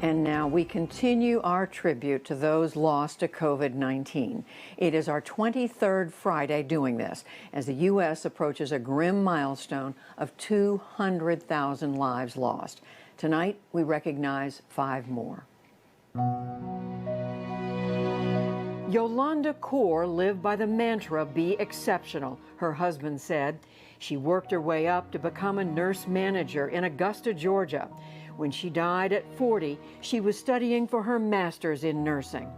And now we continue our tribute to those lost to COVID-19. It is our 23rd Friday doing this as the U.S. approaches a grim milestone of 200,000 lives lost. Tonight, we recognize 5 more. Yolanda Kaur lived by the mantra, "Be exceptional," her husband said. She worked her way up to become a nurse manager in Augusta, Georgia. When she died at 40, she was studying for her master's in nursing.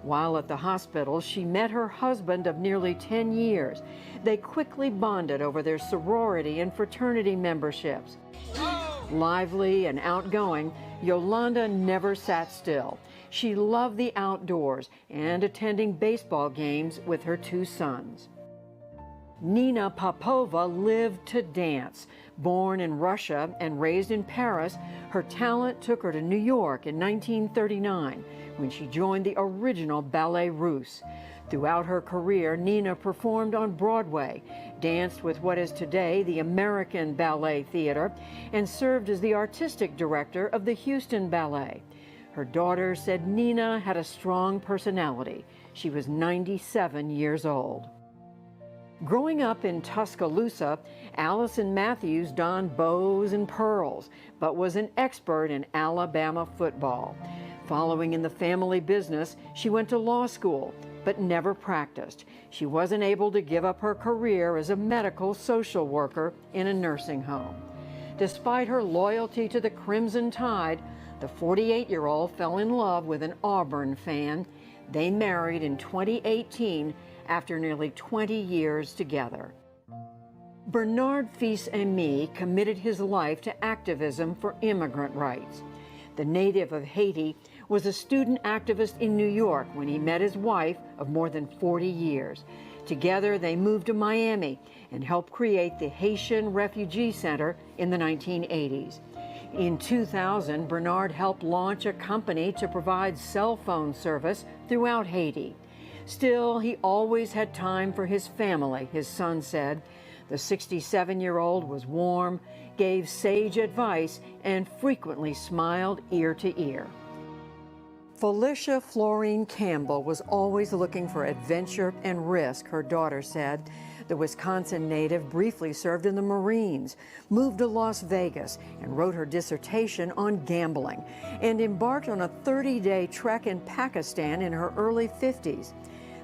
While at the hospital, she met her husband of nearly 10 years. They quickly bonded over their sorority and fraternity memberships. Lively and outgoing, Yolanda never sat still. She loved the outdoors and attending baseball games with her 2 sons. Nina Popova lived to dance. Born in Russia and raised in Paris, her talent took her to New York in 1939 when she joined the original Ballet Russe. Throughout her career, Nina performed on Broadway, danced with what is today the American Ballet Theater, and served as the artistic director of the Houston Ballet. Her daughter said Nina had a strong personality. She was 97 years old. Growing up in Tuscaloosa, Allison Matthews donned bows and pearls, but was an expert in Alabama football. Following in the family business, she went to law school, but never practiced. She wasn't able to give up her career as a medical social worker in a nursing home. Despite her loyalty to the Crimson Tide, the 48-year-old fell in love with an Auburn fan. They married in 2018 after nearly 20 years together. Bernard Fils-Aimé committed his life to activism for immigrant rights. The native of Haiti was a student activist in New York when he met his wife of more than 40 years. Together, they moved to Miami and helped create the Haitian Refugee Center in the 1980s. In 2000, Bernard helped launch a company to provide cell phone service throughout Haiti. Still, he always had time for his family, his son said. The 67-year-old was warm, gave sage advice, and frequently smiled ear to ear. Felicia Florine Campbell was always looking for adventure and risk, her daughter said. The Wisconsin native briefly served in the Marines, moved to Las Vegas, and wrote her dissertation on gambling, and embarked on a 30-day trek in Pakistan in her early 50s.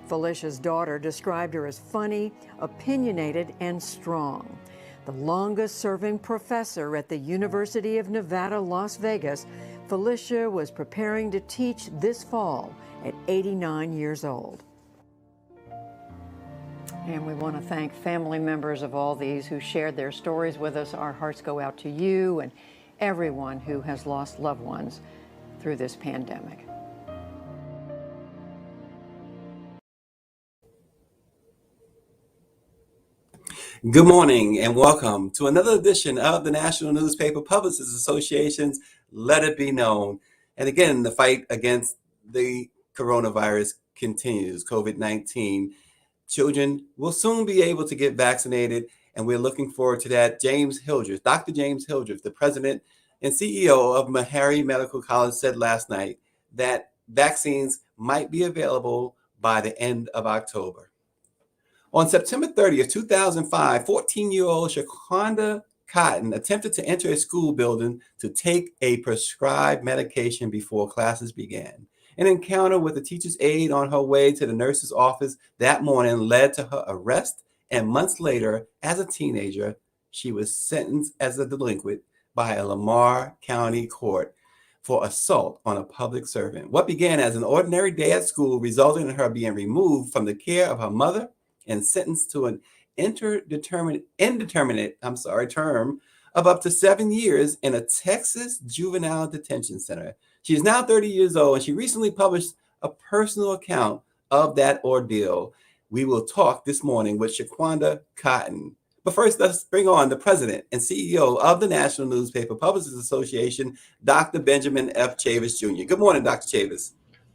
Felicia's daughter described her as funny, opinionated, and strong. The longest-serving professor at the University of Nevada, Las Vegas, Felicia was preparing to teach this fall at 89 years old. And we want to thank family members of all these who shared their stories with us. Our hearts go out to you and everyone who has lost loved ones through this pandemic. Good morning and welcome to another edition of the National Newspaper Publishers Association's Let It Be Known. And again, the fight against the coronavirus continues, COVID-19. Children will soon be able to get vaccinated, and we're looking forward to that. James Hildreth, Dr. James Hildreth, the president and CEO of Memoir Medical College, said last night that vaccines might be available by the end of October. On September 30th, 2005, 14-year-old ShaQuanda Cotton attempted to enter a school building to take a prescribed medication before classes began. An encounter with a teacher's aide on her way to the nurse's office that morning led to her arrest, and months later, as a teenager, she was sentenced as a delinquent by a Lamar County court for assault on a public servant. What began as an ordinary day at school resulted in her being removed from the care of her mother and sentenced to an indeterminate term of up to 7 years in a Texas juvenile detention center. She is now 30 years old, and she recently published a personal account of that ordeal. We will talk this morning with ShaQuanda Cotton. But first, let's bring on the president and CEO of the National Newspaper Publishers Association, Dr. Benjamin F. Chavis Jr. Good morning, Dr. Chavis.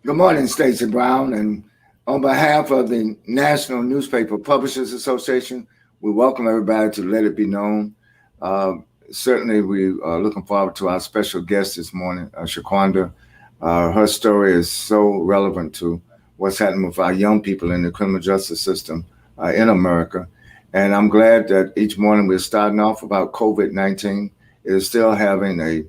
Good morning, Stacey Brown. And on behalf of the National Newspaper Publishers Association, we welcome everybody to Let It Be Known. Certainly, we are looking forward to our special guest this morning, ShaQuanda. Her story is so relevant to what's happening with our young people in the criminal justice system in America. And I'm glad that each morning we're starting off about COVID-19. It is still having a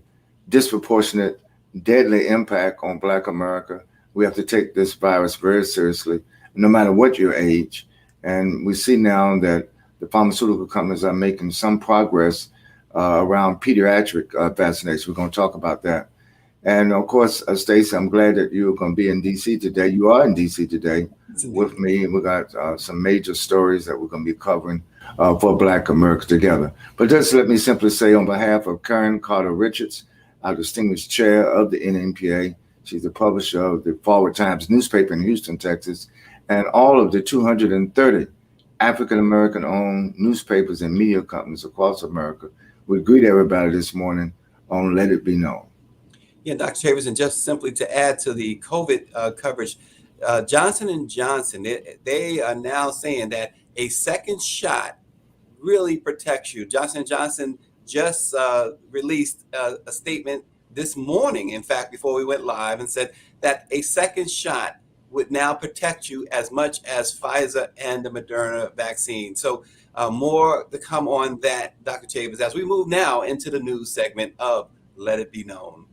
disproportionate, deadly impact on Black America. We have to take this virus very seriously, no matter what your age. And we see now that the pharmaceutical companies are making some progress around pediatric vaccination. We're going to talk about that. And of course, Stacey, I'm glad that you're going to be in DC today. You are in DC today with me, and we got some major stories that we're going to be covering for Black America together. But just let me simply say, on behalf of Karen Carter Richards, our distinguished chair of the NNPA, she's the publisher of the Forward Times newspaper in Houston, Texas, and all of the 230 African American owned newspapers and media companies across America. We greet everybody this morning on Let It Be Known. Yeah, Dr. Chavez, and just simply to add to the COVID coverage, Johnson & Johnson, they are now saying that a second shot really protects you. Johnson & Johnson just released a statement this morning, in fact, before we went live, and said that a second shot would now protect you as much as Pfizer and the Moderna vaccine. So more to come on that, Dr. Chavez, as we move now into the news segment of Let It Be Known.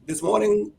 This morning,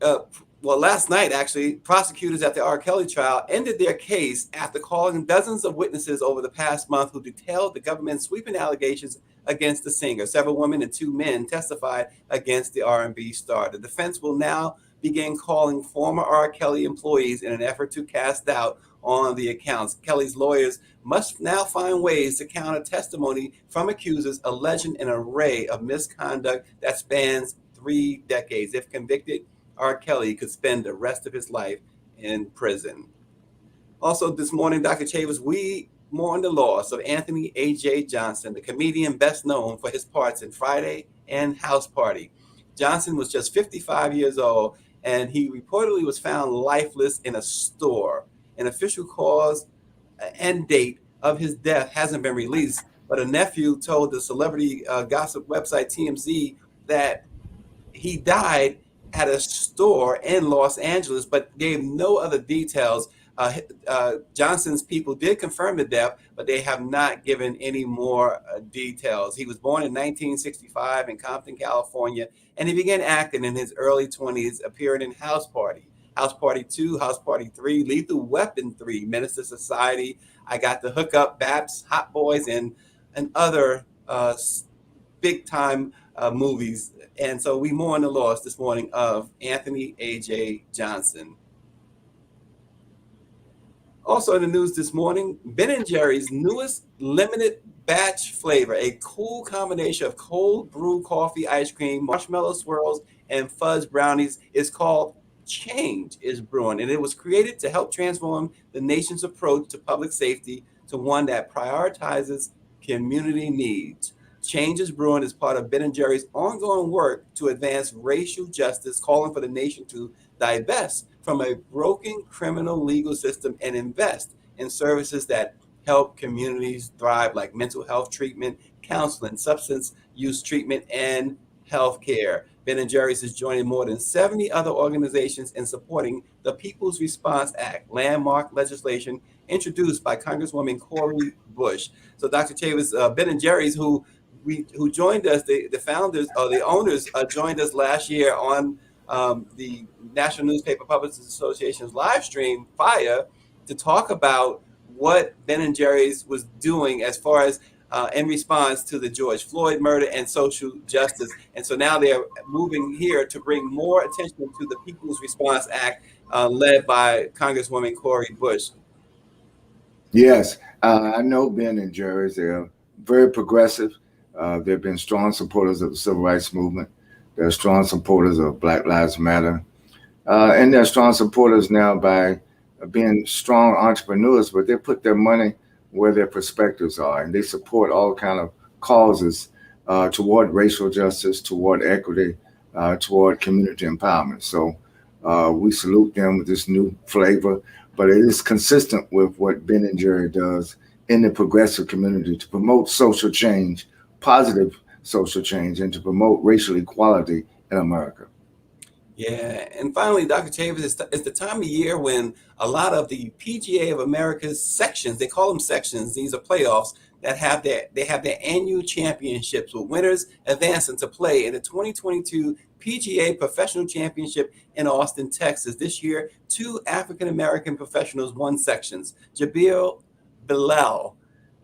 last night, actually, prosecutors at the R. Kelly trial ended their case after calling dozens of witnesses over the past month who detailed the government's sweeping allegations against the singer. Several women and 2 men testified against the R&B star. The defense will now begin calling former R. Kelly employees in an effort to cast doubt on the accounts. Kelly's lawyers must now find ways to counter testimony from accusers alleging an array of misconduct that spans 3 decades. If convicted, R. Kelly could spend the rest of his life in prison. Also this morning, Dr. Chavez, we mourn the loss of Anthony A.J. Johnson, the comedian best known for his parts in Friday and House Party. Johnson was just 55 years old, and he reportedly was found lifeless in a store. An official cause and date of his death hasn't been released, but a nephew told the celebrity gossip website TMZ that he died at a store in Los Angeles, but gave no other details. Johnson's people did confirm the death, but they have not given any more details. He was born in 1965 in Compton, California, and he began acting in his early 20s, appearing in House Party, House Party 2, House Party 3, Lethal Weapon 3, Menace to Society, I Got the Hookup, Babs, Hot Boys, and other big-time movies. And so we mourn the loss this morning of Anthony A.J. Johnson. Also in the news this morning, Ben & Jerry's newest limited batch flavor, a cool combination of cold brew coffee ice cream, marshmallow swirls, and fuzz brownies, is called Change is Brewing. And it was created to help transform the nation's approach to public safety to one that prioritizes community needs. Change is Brewing is part of Ben & Jerry's ongoing work to advance racial justice, calling for the nation to divest from a broken criminal legal system and invest in services that help communities thrive, like mental health treatment, counseling, substance use treatment, and health care. Ben & Jerry's is joining more than 70 other organizations in supporting the People's Response Act, landmark legislation introduced by Congresswoman Cori Bush. So Dr. Chavez, Ben & Jerry's, who joined us, the founders or the owners joined us last year on the National Newspaper Publishers Association's live stream, FIRE, to talk about what Ben & Jerry's was doing as far as in response to the George Floyd murder and social justice. And so now they're moving here to bring more attention to the People's Response Act led by Congresswoman Cori Bush. Yes, I know Ben & Jerry's. They're very progressive. They've been strong supporters of the civil rights movement. They're strong supporters of Black Lives Matter. And they're strong supporters now by being strong entrepreneurs, but they put their money where their perspectives are, and they support all kind of causes toward racial justice, toward equity, toward community empowerment. So we salute them with this new flavor, but it is consistent with what Ben & Jerry does in the progressive community to promote social change, positive social change, and to promote racial equality in America. Yeah, and finally, Dr. Chavis, it's the time of year when a lot of the PGA of America's sections, they call them sections, these are playoffs, that have their annual championships with winners advancing to play in the 2022 PGA Professional Championship in Austin, Texas. This year, two African American professionals won sections. Jabir Bilal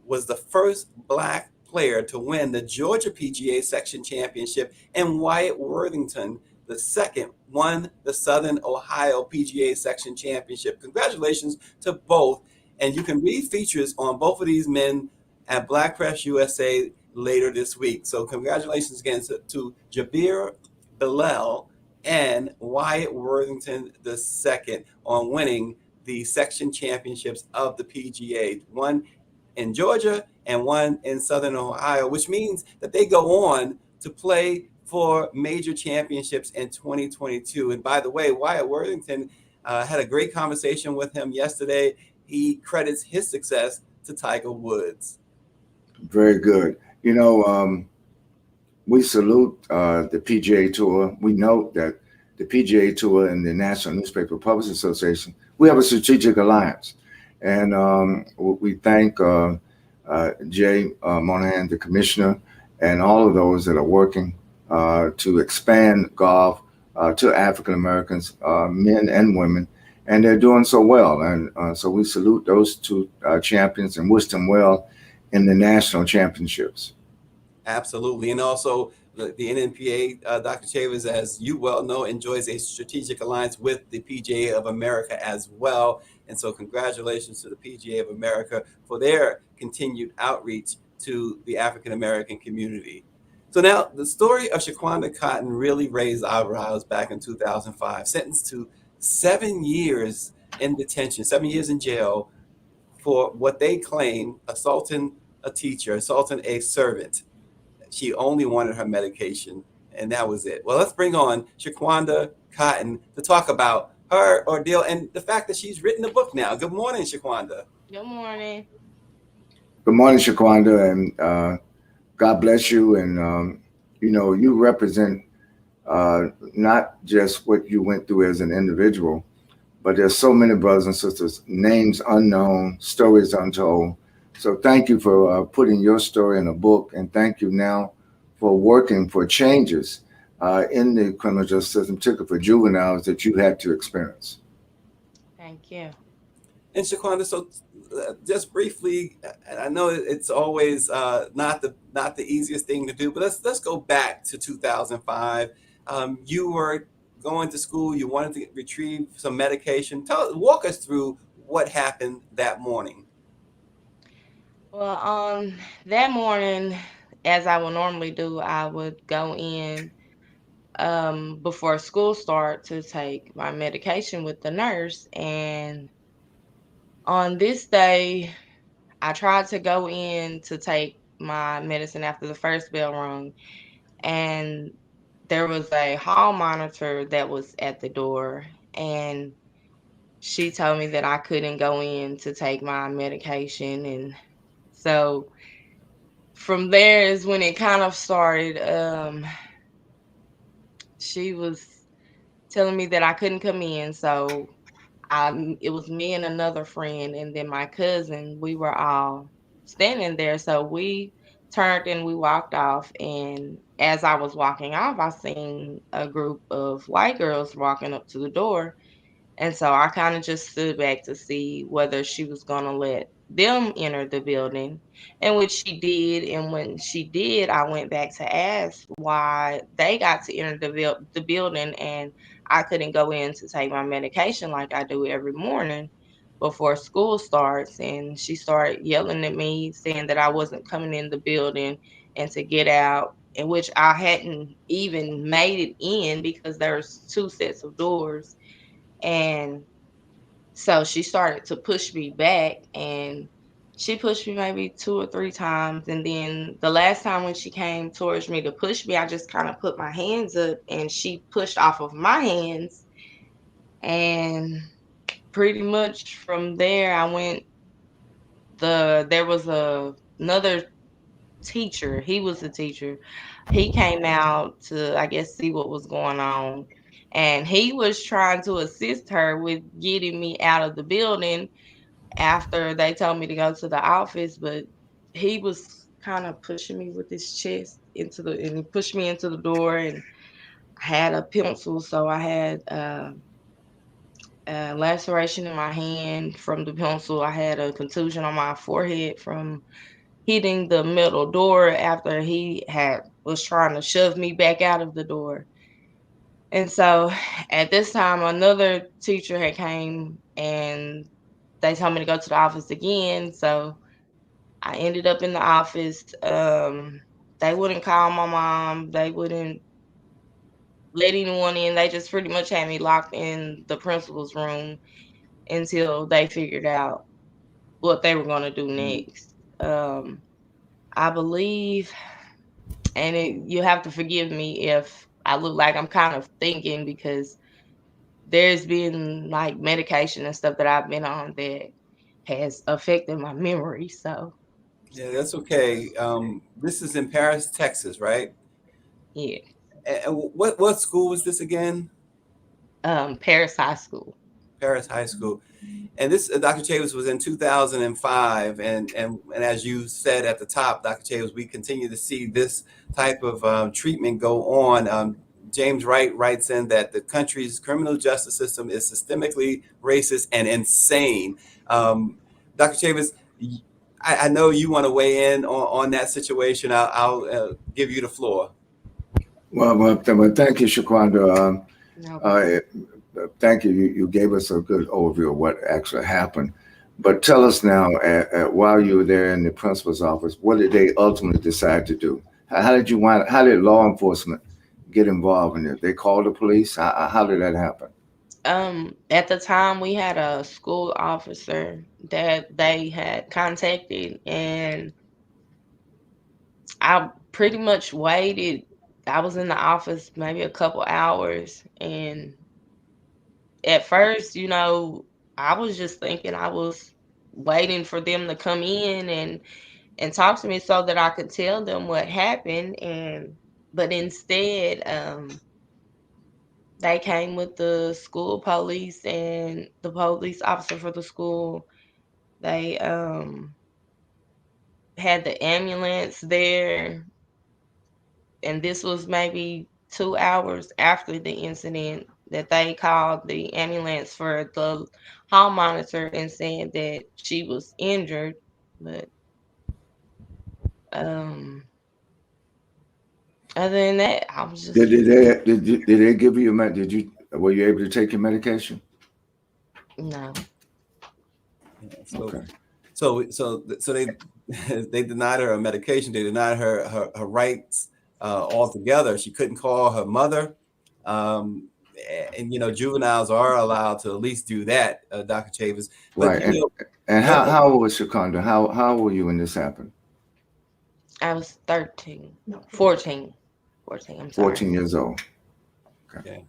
was the first Black player to win the Georgia PGA Section Championship, and Wyatt Worthington the second won the Southern Ohio PGA Section Championship. Congratulations to both. And you can read features on both of these men at Black Press USA later this week. So congratulations again to Jabir Bilal and Wyatt Worthington the second on winning the section championships of the PGA. One in Georgia and one in Southern Ohio, which means that they go on to play for major championships in 2022. And by the way, Wyatt Worthington had a great conversation with him yesterday. He credits his success to Tiger Woods. Very good. We salute the PGA Tour. We note that the PGA Tour and the National Newspaper Publishers Association, we have a strategic alliance. And we thank Jay Monahan, the commissioner, and all of those that are working to expand golf to African Americans, men and women, and they're doing so well. And so we salute those two champions and wish them well in the national championships. Absolutely. And also the NNPA, Dr. Chavis, as you well know, enjoys a strategic alliance with the PGA of America as well. And so congratulations to the PGA of America for their continued outreach to the African American community. So now the story of ShaQuanda Cotton really raised eyebrows back in 2005, sentenced to 7 years in detention, 7 years in jail for what they claim assaulting a teacher, assaulting a servant. She only wanted her medication, and that was it. Well, let's bring on ShaQuanda Cotton to talk about her ordeal and the fact that she's written a book now. Good morning, ShaQuanda. Good morning. Good morning, ShaQuanda, and God bless you. And you represent not just what you went through as an individual, but there's so many brothers and sisters, names unknown, stories untold. So thank you for putting your story in a book, and thank you now for working for changes in the criminal justice system, particularly for juveniles that you had to experience. Thank you. And ShaQuanda, so just briefly, and I know it's always not the easiest thing to do, but let's go back to 2005. You were going to school. You wanted to retrieve some medication. Walk us through what happened that morning. Well, that morning, as I would normally do, I would go in before school start to take my medication with the nurse. And on this day, I tried to go in to take my medicine after the first bell rung, and there was a hall monitor that was at the door, and she told me that I couldn't go in to take my medication. And so from there is when it kind of started. She was telling me that I couldn't come in, so it was me and another friend, and then my cousin. We were all standing there, so we turned and we walked off. And as I was walking off, I seen a group of white girls walking up to the door. And so I kind of just stood back to see whether she was going to let them enter the building, and which she did. And when she did, I went back to ask why they got to enter the building and I couldn't go in to take my medication like I do every morning before school starts. And she started yelling at me, saying that I wasn't coming in the building and to get out, in which I hadn't even made it in because there's two sets of doors. And so she started to push me back, and she pushed me maybe 2 or 3 times. And then the last time when she came towards me to push me, I just kind of put my hands up and she pushed off of my hands. And pretty much from there, there was another teacher. He was the teacher. He came out to, I guess, see what was going on. And he was trying to assist her with getting me out of the building after they told me to go to the office, but he was kind of pushing me with his chest and he pushed me into the door, and I had a pencil, so I had a laceration in my hand from the pencil. I had a contusion on my forehead from hitting the metal door after he was trying to shove me back out of the door. And so at this time, another teacher had came and they told me to go to the office again. So I ended up in the office. They wouldn't call my mom. They wouldn't let anyone in. They just pretty much had me locked in the principal's room until they figured out what they were going to do next. I believe, and you have to forgive me if I look like I'm kind of thinking, because there's been like medication and stuff that I've been on that has affected my memory. So Yeah, that's okay. This is in Paris, Texas, right? yeah, And what school was this again? Paris High School. Paris High School. And this Dr. Chavis was in 2005, and as you said at the top, Dr. Chavis, we continue to see this type of treatment go on. James Wright writes in that the country's criminal justice system is systemically racist and insane. Dr. Chavis, I know you want to weigh in on that situation. I'll give you the floor. Well, thank you, ShaQuanda. No. Thank you. You gave us a good overview of what actually happened. But tell us now, while you were there in the principal's office, what did they ultimately decide to do? How did how did law enforcement get involved in it? They called the police? How did that happen? At the time, we had a school officer that they had contacted, and I pretty much waited. I was in the office maybe a couple hours, and at first, I was just thinking I was waiting for them to come in and talk to me so that I could tell them what happened, but instead, they came with the school police and the police officer for the school. They had the ambulance there, and this was maybe 2 hours after the incident that they called the ambulance for the hall monitor and saying that she was injured. But um, other than that, I was just Did they give you were you able to take your medication? no. Yeah, so, Okay. so they they denied her a medication. They denied her rights altogether. She couldn't call her mother, um, and juveniles are allowed to at least do that, Dr. Chavis. But Right. And go ahead. how old was Shaquanda? How old were you when this happened? I was 13, no, 14. 14, I'm sorry. 14 years old. Okay.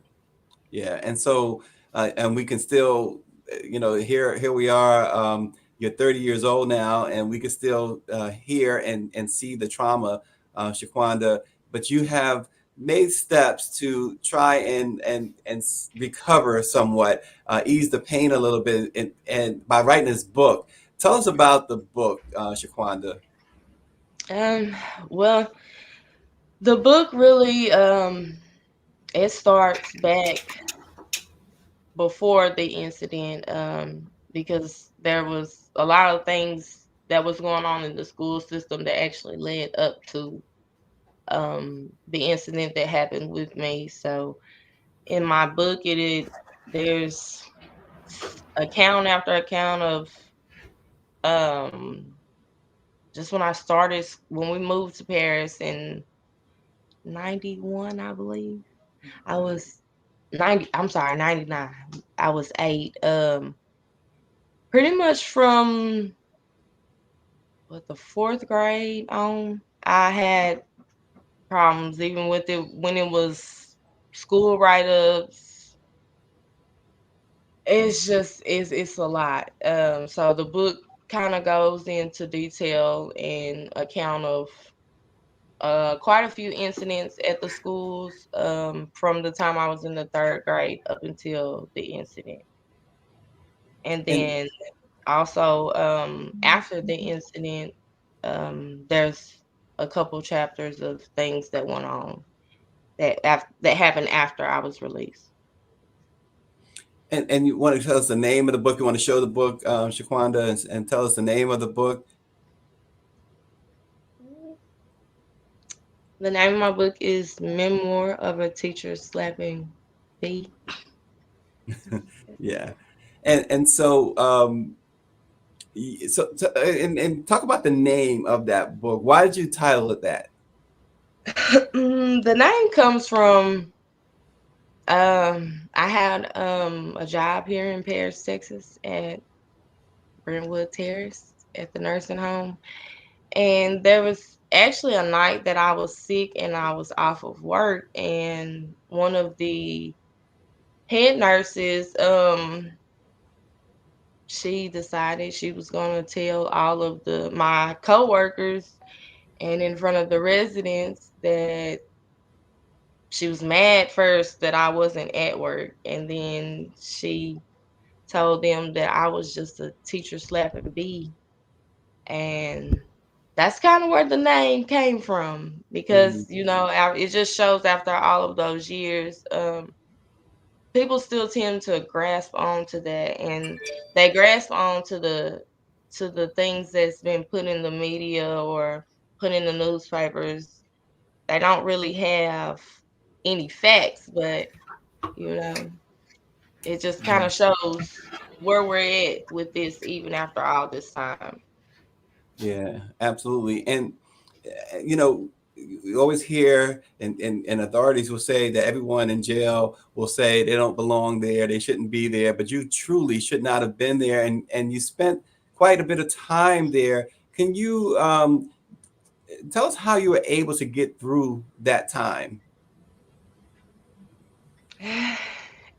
Yeah, yeah, and so and we can still, here we are. You're 30 years old now, and we can still hear and see the trauma, Shaquanda. But you have made steps to try and recover somewhat, ease the pain a little bit, and by writing this book. Tell us about the book, Shaquanda. Um, well, the book really it starts back before the incident, because there was a lot of things that was going on in the school system that actually led up to the incident that happened with me. So in my book, there's account after account of um just when we moved to Paris in 91, I believe. I was 99. I was 8. Pretty much from the 4th grade on, I had problems even with it when it was school write-ups. It's a lot. So the book kind of goes into detail and account of quite a few incidents at the schools from the time I was in the 3rd grade up until the incident. And And then also after the incident, there's a couple chapters of things that went on that happened after I was released. and you want to tell us the name of the book? You want to show the book, ShaQuanda, and tell us the name of the book? The name of my book is Memoir of a Teacher Slapping B. Yeah, and so and talk about the name of that book. Why did you title it that? The name comes from I had a job here in Paris, Texas at Brentwood Terrace at the nursing home. And there was actually a night that I was sick and I was off of work, and one of the head nurses, she decided she was gonna tell all of my coworkers and in front of the residents that she was mad first that I wasn't at work, and then she told them that I was just a teacher slapping bee. And that's kind of where the name came from because, Mhm. it just shows after all of those years, people still tend to grasp onto that, and they grasp on to the things that's been put in the media or put in the newspapers. They don't really have any facts, but you know, it just kind Yeah. of shows where we're at with this even after all this time. Yeah, absolutely. And you always hear, and authorities will say that everyone in jail will say they don't belong there, they shouldn't be there, but you truly should not have been there, and you spent quite a bit of time there. Can you tell us how you were able to get through that time?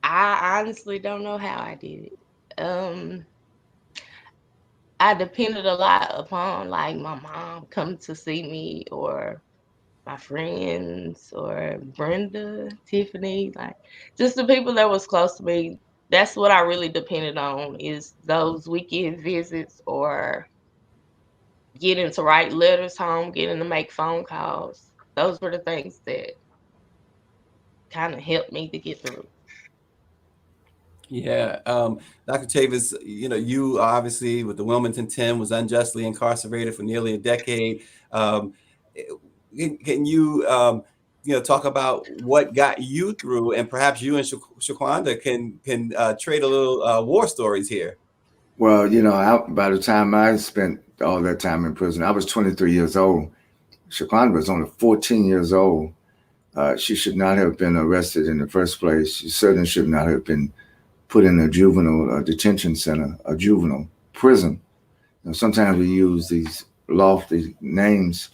I honestly don't know how I did it. Um, I depended a lot upon like my mom coming to see me or my friends or Brenda, Tiffany, like just the people that was close to me. That's what I really depended on is those weekend visits or getting to write letters home, getting to make phone calls. Those were the things that kind of helped me to get through. Yeah, Dr. Chavis, you obviously with the Wilmington 10 was unjustly incarcerated for nearly a decade. Um, eh, can you, talk about what got you through, and perhaps you and Shaquanda can trade a little war stories here. Well, by the time I spent all that time in prison, I was 23 years old. Shaquanda was only 14 years old. She should not have been arrested in the first place. She certainly should not have been put in a juvenile detention center, a juvenile prison. Sometimes we use these lofty names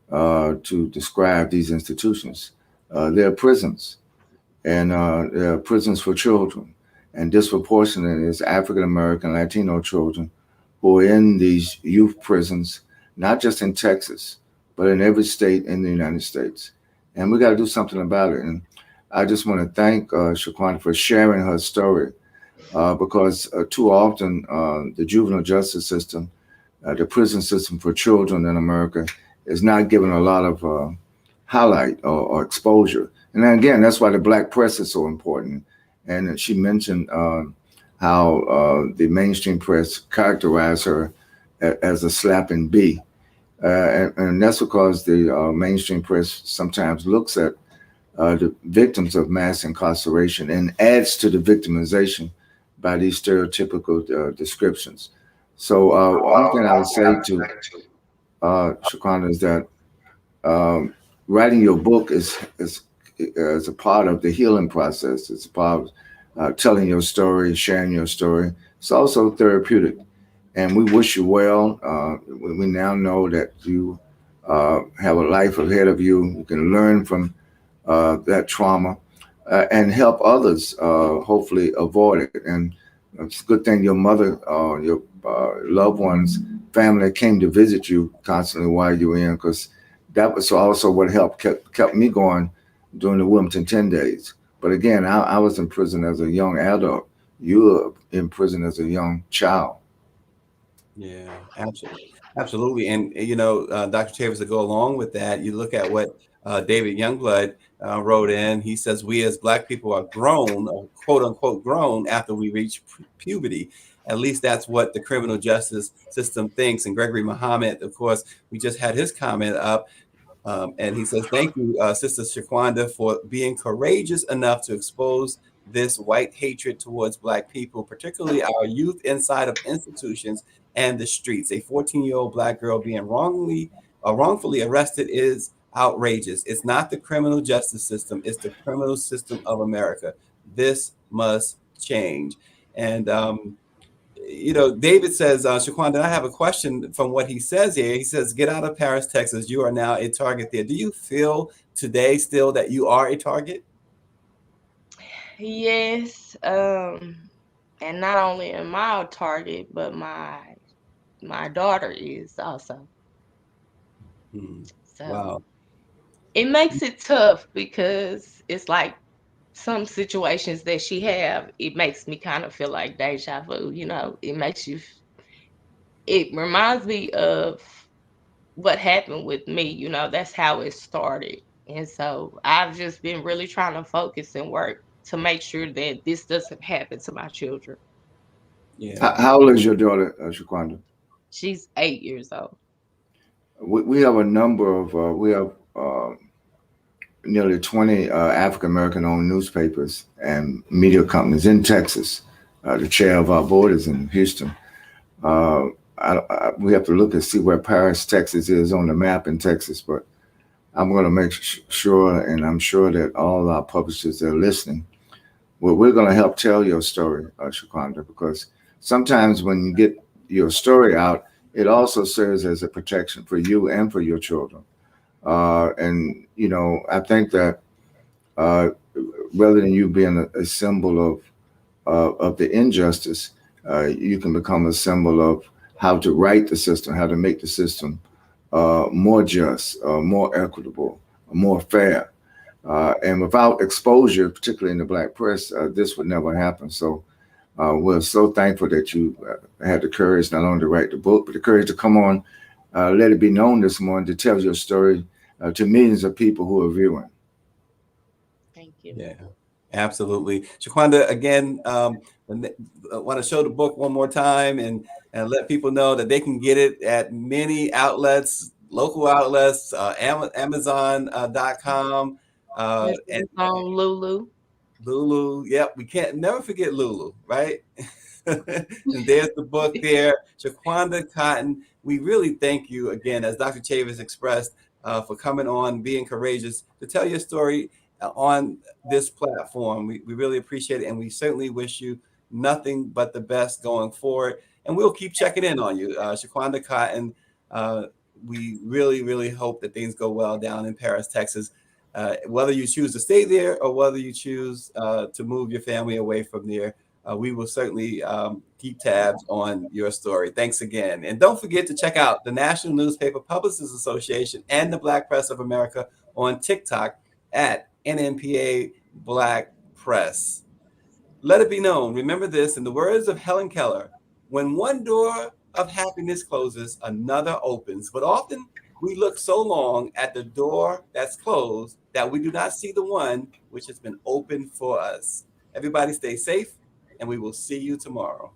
to describe these institutions. They're prisons, and they're prisons for children. And disproportionately is African American, Latino children who are in these youth prisons, not just in Texas, but in every state in the United States. And we got to do something about it. And I just want to thank Shaquanda for sharing her story because too often the juvenile justice system, the prison system for children in America, is not given a lot of highlight or exposure. And then again, that's why the black press is so important. And she mentioned how the mainstream press characterized her as a slapping bee. And that's because the mainstream press sometimes looks at the victims of mass incarceration and adds to the victimization by these stereotypical descriptions. So one thing I would say to Shaquanda is that um, writing your book is a part of the healing process. It's a part of telling your story, sharing your story. It's also therapeutic, and we wish you well. We now know that you have a life ahead of you. You can learn from that trauma and help others hopefully avoid it. And it's a good thing your mother, your loved ones, family came to visit you constantly while you were in, because that was also what kept me going during the Wilmington 10 days. But again, I was in prison as a young adult. You were in prison as a young child. Yeah, absolutely, absolutely. And Dr. Chavis, to go along with that, you look at what David Youngblood wrote in. He says, "We as Black people are grown, or quote unquote grown, after we reach puberty. At least that's what the criminal justice system thinks." And Gregory Muhammad, of course, we just had his comment up. And he says, "Thank you, Sister ShaQuanda, for being courageous enough to expose this white hatred towards Black people, particularly our youth inside of institutions and the streets. A 14-year-old Black girl being wrongfully arrested is outrageous. It's not the criminal justice system, it's the criminal system of America. This must change." And David says, "ShaQuanda, I have a question from what he says here." He says, "Get out of Paris, Texas. You are now a target there." Do you feel today still that you are a target? Yes. And not only am I a target, but my daughter is also. Hmm. So Wow. it makes it tough because it's like some situations that she have, it makes me kind of feel like deja vu, it reminds me of what happened with me, that's how it started. And so I've just been really trying to focus and work to make sure that this doesn't happen to my children. Yeah. How old is your daughter, ShaQuanda? She's 8 years old. We have a number of, we have nearly 20 African American owned newspapers and media companies in Texas. The chair of our board is in Houston. Uh, we have to look and see where Paris, Texas is on the map in Texas, but I'm going to make sure, and I'm sure that all our publishers are listening. Well, we're going to help tell your story, ShaQuanda, because sometimes when you get your story out, it also serves as a protection for you and for your children. And I think that uh, rather than you being a symbol of the injustice, you can become a symbol of how to right the system, how to make the system more just, more equitable, more fair. And without exposure, particularly in the Black press, this would never happen. So we're so thankful that you had the courage not only to write the book, but the courage to come on, let it be known this morning, to tell your story to millions of people who are viewing. Thank you. Yeah, absolutely. ShaQuanda, again, I want to show the book one more time and let people know that they can get it at many outlets, local outlets, Amazon.com, Yes, and it's on Lulu. Lulu. Yep, we can't never forget Lulu, right? And there's the book there, ShaQuanda Cotton. We really thank you again, as Dr. Chavis expressed, for coming on, being courageous to tell your story on this platform. We really appreciate it, and we certainly wish you nothing but the best going forward. And we'll keep checking in on you, ShaQuanda Cotton. We really, really hope that things go well down in Paris, Texas. Whether you choose to stay there or whether you choose to move your family away from there, we will certainly keep tabs on your story. Thanks again. And don't forget to check out the National Newspaper Publicists Association and the Black Press of America on TikTok at NNPA Black Press. Let it be known, remember this, in the words of Helen Keller, when one door of happiness closes, another opens. But often we look so long at the door that's closed that we do not see the one which has been opened for us. Everybody stay safe, and we will see you tomorrow.